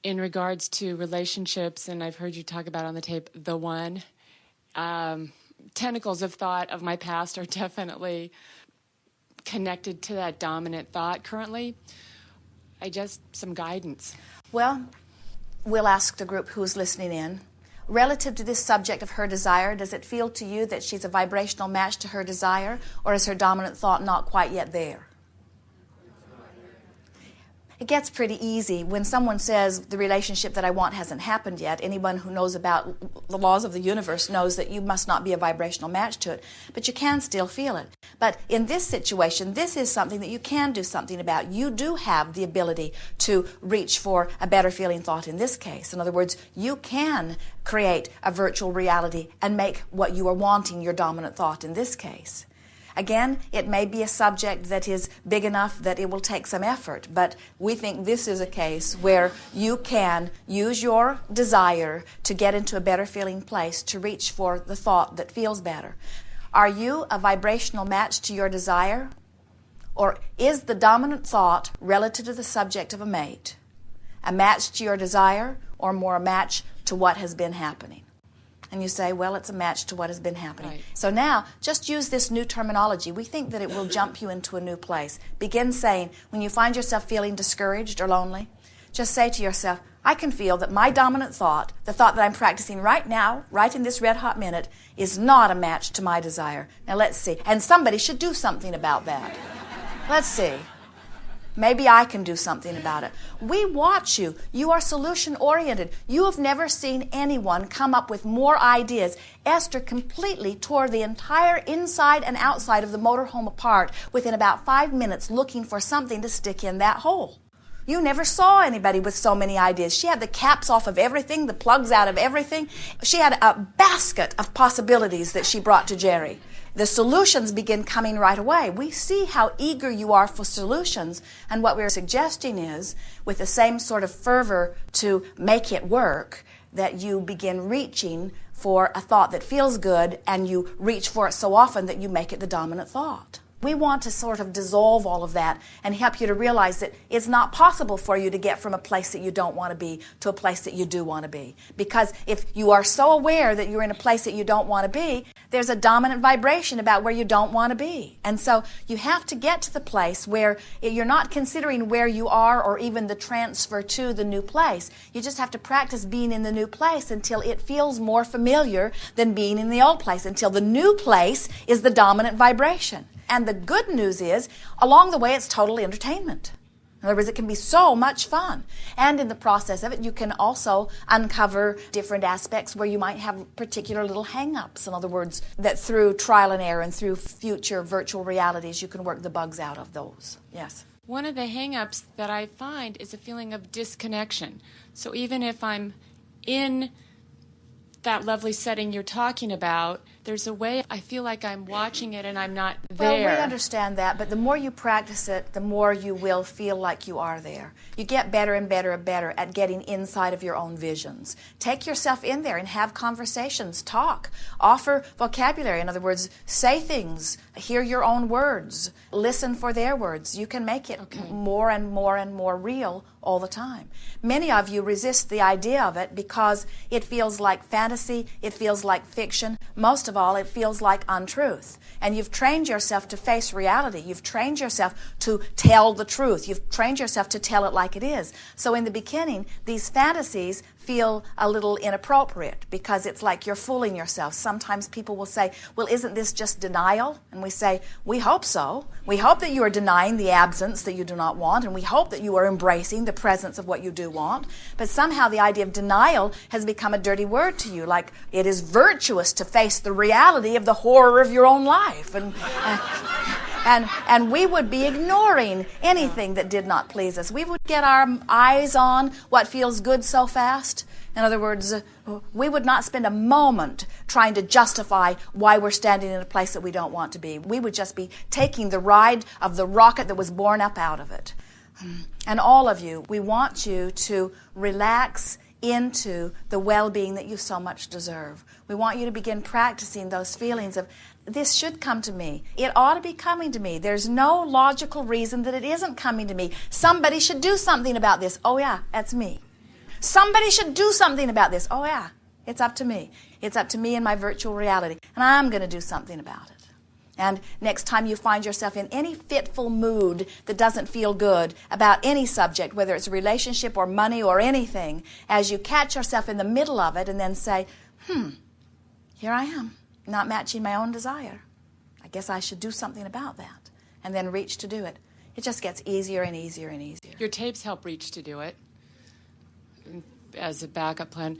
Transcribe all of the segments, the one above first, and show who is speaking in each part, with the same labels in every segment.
Speaker 1: in regards to relationships, and I've heard you talk about on the tape, the one, tentacles of thought of my past are definitely connected to that dominant thought currently. Some guidance.
Speaker 2: Well, we'll ask the group who's listening in. Relative to this subject of her desire, does it feel to you that she's a vibrational match to her desire, or is her dominant thought not quite yet there? It gets pretty easy when someone says the relationship that I want hasn't happened yet. Anyone who knows about the laws of the universe knows that you must not be a vibrational match to it, but you can still feel it. But in this situation, this is something that you can do something about. You do have the ability to reach for a better feeling thought in this case. In other words, you can create a virtual reality and make what you are wanting your dominant thought in this case. Again, it may be a subject that is big enough that it will take some effort, but we think this is a case where you can use your desire to get into a better feeling place to reach for the thought that feels better. Are you a vibrational match to your desire? Or is the dominant thought relative to the subject of a mate a match to your desire or more a match to what has been happening? And you say, well, it's a match to what has been happening.
Speaker 1: Right.
Speaker 2: So now, just use this new terminology. We think that it will jump you into a new place. Begin saying, when you find yourself feeling discouraged or lonely, just say to yourself, I can feel that my dominant thought, the thought that I'm practicing right now, right in this red hot minute, is not a match to my desire. Now let's see. And somebody should do something about that. Let's see. Maybe I can do something about it. We watch you. You are solution-oriented. You have never seen anyone come up with more ideas. Esther completely tore the entire inside and outside of the motorhome apart within about 5 minutes looking for something to stick in that hole. You never saw anybody with so many ideas. She had the caps off of everything, the plugs out of everything. She had a basket of possibilities that she brought to Jerry. The solutions begin coming right away. We see how eager you are for solutions, and what we're suggesting is, with the same sort of fervor to make it work, that you begin reaching for a thought that feels good, and you reach for it so often that you make it the dominant thought. We want to sort of dissolve all of that and help you to realize that it's not possible for you to get from a place that you don't want to be to a place that you do want to be. Because if you are so aware that you're in a place that you don't want to be, there's a dominant vibration about where you don't want to be. And so you have to get to the place where you're not considering where you are or even the transfer to the new place. You just have to practice being in the new place until it feels more familiar than being in the old place, until the new place is the dominant vibration. And the good news is, along the way, it's total entertainment. In other words, it can be so much fun. And in the process of it, you can also uncover different aspects where you might have particular little hang-ups. In other words, that through trial and error and through future virtual realities, you can work the bugs out of those. Yes?
Speaker 1: One of the hang-ups that I find is a feeling of disconnection. So even if I'm in that lovely setting you're talking about, there's a way I feel like I'm watching it and I'm not there.
Speaker 2: Well, we understand that, but the more you practice it, the more you will feel like you are there. You get better and better and better at getting inside of your own visions. Take yourself in there and have conversations, talk, offer vocabulary. In other words, say things, hear your own words, listen for their words. You can make it more and more and more real all the time. Many of you resist the idea of it because it feels like fantasy, it feels like fiction. Most of all, it feels like untruth. And you've trained yourself to face reality. You've trained yourself to tell the truth. You've trained yourself to tell it like it is. So in the beginning, these fantasies feel a little inappropriate because it's like you're fooling yourself. Sometimes people will say, well, isn't this just denial? And we say, we hope so. We hope that you are denying the absence that you do not want, and we hope that you are embracing the presence of what you do want. But somehow the idea of denial has become a dirty word to you, like it is virtuous to face the reality of the horror of your own life. And we would be ignoring anything that did not please us. We would get our eyes on what feels good so fast. In other words, we would not spend a moment trying to justify why we're standing in a place that we don't want to be. We would just be taking the ride of the rocket that was born up out of it. And all of you, we want you to relax into the well-being that you so much deserve. We want you to begin practicing those feelings of, this should come to me. It ought to be coming to me. There's no logical reason that it isn't coming to me. Somebody should do something about this. Oh yeah, that's me. Somebody should do something about this. Oh yeah, it's up to me. It's up to me and my virtual reality. And I'm going to do something about it. And next time you find yourself in any fitful mood that doesn't feel good about any subject, whether it's a relationship or money or anything, as you catch yourself in the middle of it and then say, here I am, not matching my own desire. I guess I should do something about that. And then reach to do it. It just gets easier and easier and easier.
Speaker 1: Your tapes help reach to do it as a backup plan.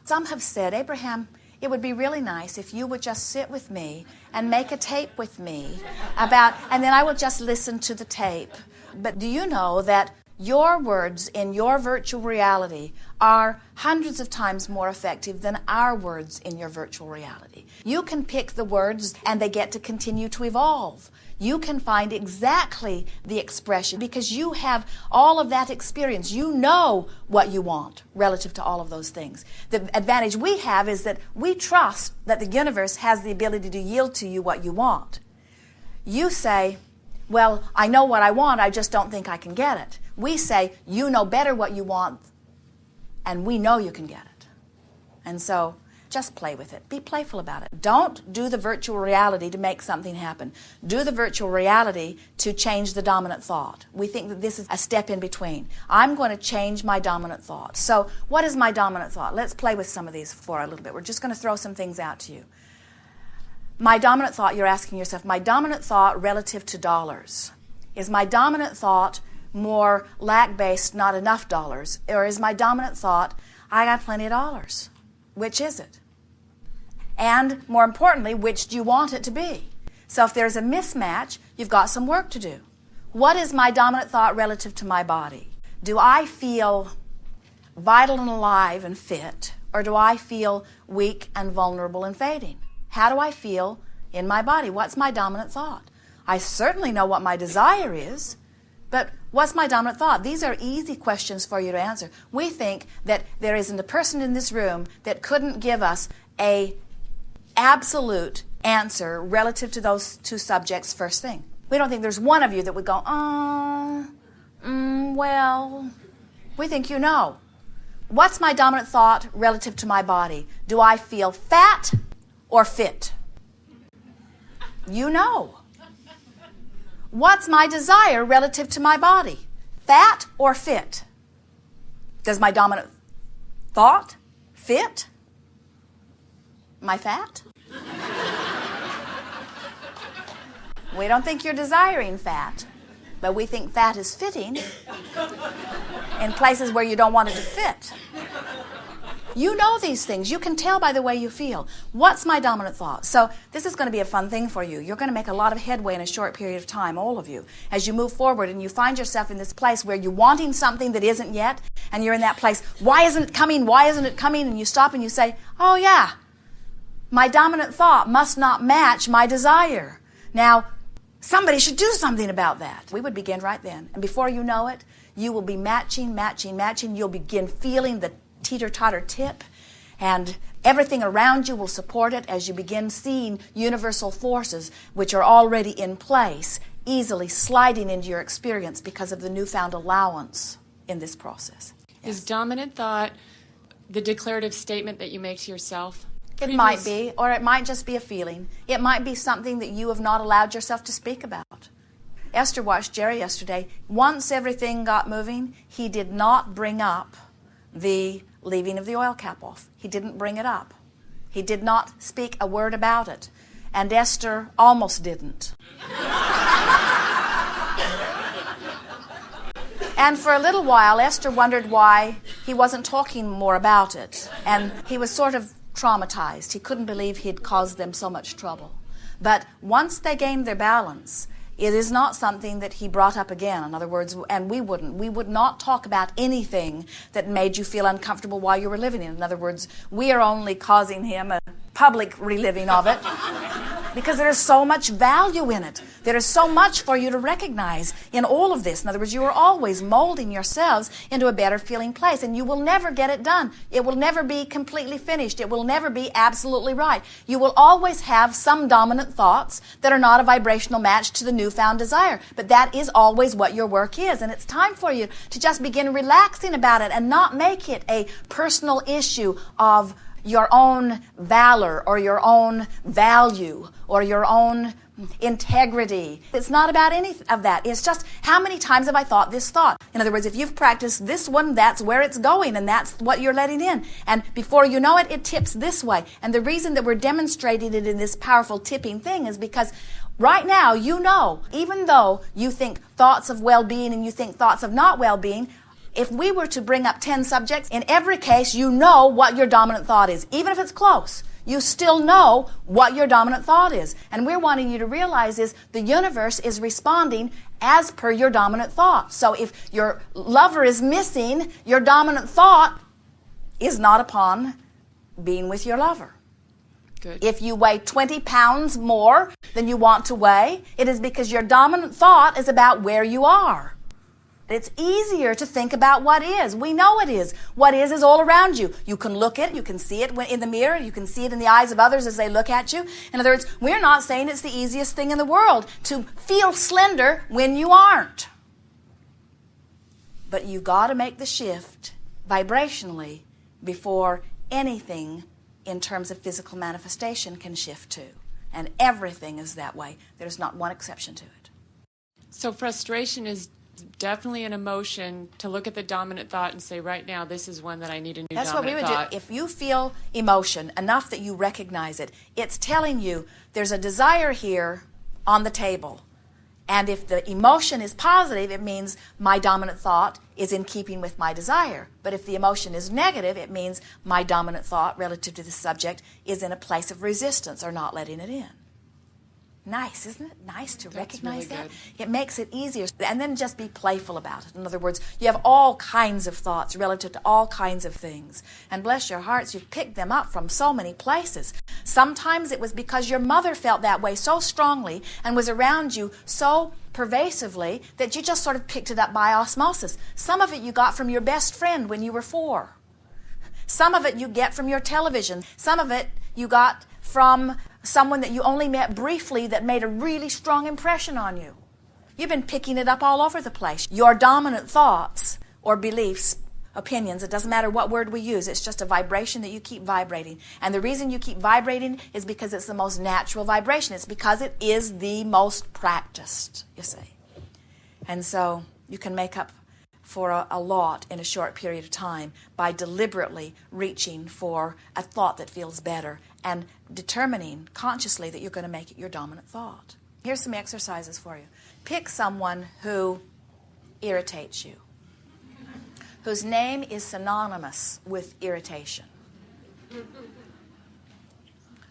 Speaker 2: Some have said, Abraham, it would be really nice if you would just sit with me and make a tape with me and then I will just listen to the tape. But do you know that your words in your virtual reality are hundreds of times more effective than our words in your virtual reality? You can pick the words and they get to continue to evolve. You can find exactly the expression because you have all of that experience. You know what you want relative to all of those things. The advantage we have is that we trust that the universe has the ability to yield to you what you want. You say, well, I know what I want, I just don't think I can get it. We say, you know better what you want, and we know you can get it. And so, just play with it. Be playful about it. Don't do the virtual reality to make something happen. Do the virtual reality to change the dominant thought. We think that this is a step in between. I'm going to change my dominant thought. So, what is my dominant thought? Let's play with some of these for a little bit. We're just going to throw some things out to you. My dominant thought, you're asking yourself, my dominant thought relative to dollars. Is my dominant thought more lack-based, not enough dollars? Or is my dominant thought, I got plenty of dollars? Which is it? And more importantly, which do you want it to be? So if there's a mismatch, you've got some work to do. What is my dominant thought relative to my body? Do I feel vital and alive and fit, or do I feel weak and vulnerable and fading? How do I feel in my body? What's my dominant thought? I certainly know what my desire is, but what's my dominant thought? These are easy questions for you to answer. We think that there isn't a person in this room that couldn't give us an absolute answer relative to those two subjects first thing. We don't think there's one of you that would go, well, we think you know. What's my dominant thought relative to my body? Do I feel fat or fit? You know. What's my desire relative to my body? Fat or fit? Does my dominant thought fit? Am I fat? We don't think you're desiring fat, but we think fat is fitting in places where you don't want it to fit. You know these things. You can tell by the way you feel. What's my dominant thought? So this is going to be a fun thing for you. You're going to make a lot of headway in a short period of time, all of you, as you move forward and you find yourself in this place where you're wanting something that isn't yet, and you're in that place, why isn't it coming? Why isn't it coming? And you stop and you say, oh yeah, my dominant thought must not match my desire. Now, somebody should do something about that. We would begin right then. And before you know it, you will be matching. You'll begin feeling the teeter-totter tip, and everything around you will support it as you begin seeing universal forces which are already in place, easily sliding into your experience because of the newfound allowance in this process. Yes.
Speaker 1: Is dominant thought the declarative statement that you make to yourself?
Speaker 2: It might be, or it might just be a feeling. It might be something that you have not allowed yourself to speak about. Esther watched Jerry yesterday. Once everything got moving, he did not bring up the leaving of the oil cap off. He didn't bring it up. He did not speak a word about it. And Esther almost didn't. And for a little while, Esther wondered why he wasn't talking more about it. And he was sort of traumatized. He couldn't believe he'd caused them so much trouble. But once they gained their balance, it is not something that he brought up again. In other words, and we would not talk about anything that made you feel uncomfortable while you were living it. In other words, we are only causing him a public reliving of it. Because there is so much value in it. There is so much for you to recognize in all of this. In other words, you are always molding yourselves into a better feeling place, and you will never get it done. It will never be completely finished. It will never be absolutely right. You will always have some dominant thoughts that are not a vibrational match to the newfound desire. But that is always what your work is, and it's time for you to just begin relaxing about it and not make it a personal issue of your own valor or your own value or your own integrity. It's not about any of that. It's just, how many times have I thought this thought? In other words, if you've practiced this one, that's where it's going, and that's what you're letting in. And before you know it, it tips this way. And the reason that we're demonstrating it in this powerful tipping thing is because right now, you know, even though you think thoughts of well-being and you think thoughts of not well-being, if we were to bring up 10 subjects, in every case, you know what your dominant thought is. Even if it's close, you still know what your dominant thought is. And we're wanting you to realize is the universe is responding as per your dominant thought. So if your lover is missing, your dominant thought is not upon being with your lover.
Speaker 1: Good.
Speaker 2: If you weigh 20 pounds more than you want to weigh, it is because your dominant thought is about where you are. It's easier to think about what is. We know it is. What is all around you. You can look at it. You can see it in the mirror. You can see it in the eyes of others as they look at you. In other words, we're not saying it's the easiest thing in the world to feel slender when you aren't. But you've got to make the shift vibrationally before anything in terms of physical manifestation can shift to. And everything is that way. There's not one exception to it.
Speaker 1: So frustration is definitely an emotion to look at the dominant thought and say, right now, this is one that I need a new
Speaker 2: That's what we
Speaker 1: dominant
Speaker 2: would
Speaker 1: thought.
Speaker 2: do. If you feel emotion enough that you recognize it, it's telling you there's a desire here on the table. And if the emotion is positive, it means my dominant thought is in keeping with my desire. But if the emotion is negative, it means my dominant thought relative to the subject is in a place of resistance or not letting it in. Nice, isn't it? Nice to recognize
Speaker 1: really
Speaker 2: that.
Speaker 1: good.
Speaker 2: It makes it easier. And then just be playful about it. In other words, you have all kinds of thoughts relative to all kinds of things. And bless your hearts, you've picked them up from so many places. Sometimes it was because your mother felt that way so strongly and was around you so pervasively that you just sort of picked it up by osmosis. Some of it you got from your best friend when you were 4. Some of it you get from your television. Some of it you got from someone that you only met briefly that made a really strong impression on you. You've been picking it up all over the place. Your dominant thoughts or beliefs, opinions, it doesn't matter what word we use, it's just a vibration that you keep vibrating. And the reason you keep vibrating is because it's the most natural vibration. It's because it is the most practiced, you see. And so you can make up for a lot in a short period of time by deliberately reaching for a thought that feels better and determining consciously that you're going to make it your dominant thought. Here's some exercises for you. Pick someone who irritates you, whose name is synonymous with irritation.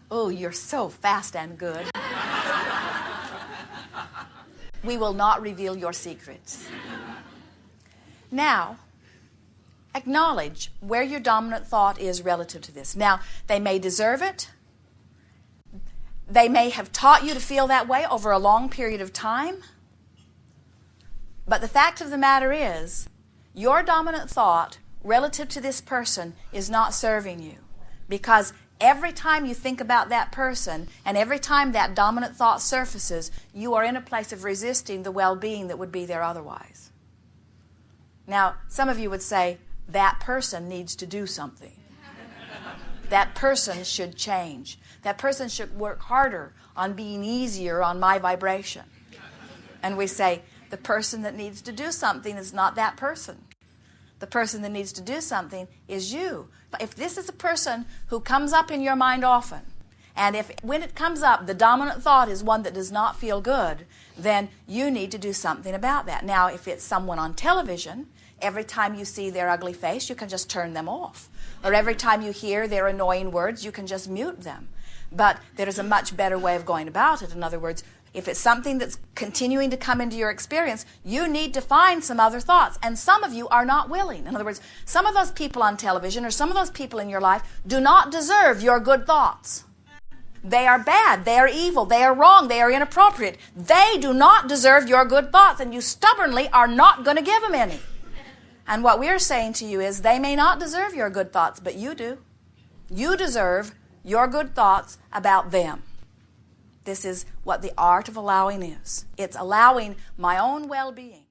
Speaker 2: Oh, you're so fast and good. We will not reveal your secrets. Now, acknowledge where your dominant thought is relative to this. Now, they may deserve it. They may have taught you to feel that way over a long period of time. But the fact of the matter is, your dominant thought relative to this person is not serving you. Because every time you think about that person and every time that dominant thought surfaces, you are in a place of resisting the well-being that would be there otherwise. Now, some of you would say, that person needs to do something. That person should change. That person should work harder on being easier on my vibration. And we say, the person that needs to do something is not that person. The person that needs to do something is you. If this is a person who comes up in your mind often, and if when it comes up, the dominant thought is one that does not feel good, then you need to do something about that. Now, if it's someone on television, every time you see their ugly face, you can just turn them off. Or every time you hear their annoying words, you can just mute them. But there is a much better way of going about it. In other words, if it's something that's continuing to come into your experience, you need to find some other thoughts. And some of you are not willing. In other words, some of those people on television or some of those people in your life do not deserve your good thoughts. They are bad. They are evil. They are wrong. They are inappropriate. They do not deserve your good thoughts, and you stubbornly are not going to give them any. And what we're saying to you is they may not deserve your good thoughts, but you do. You deserve your good thoughts about them. This is what the art of allowing is. It's allowing my own well-being.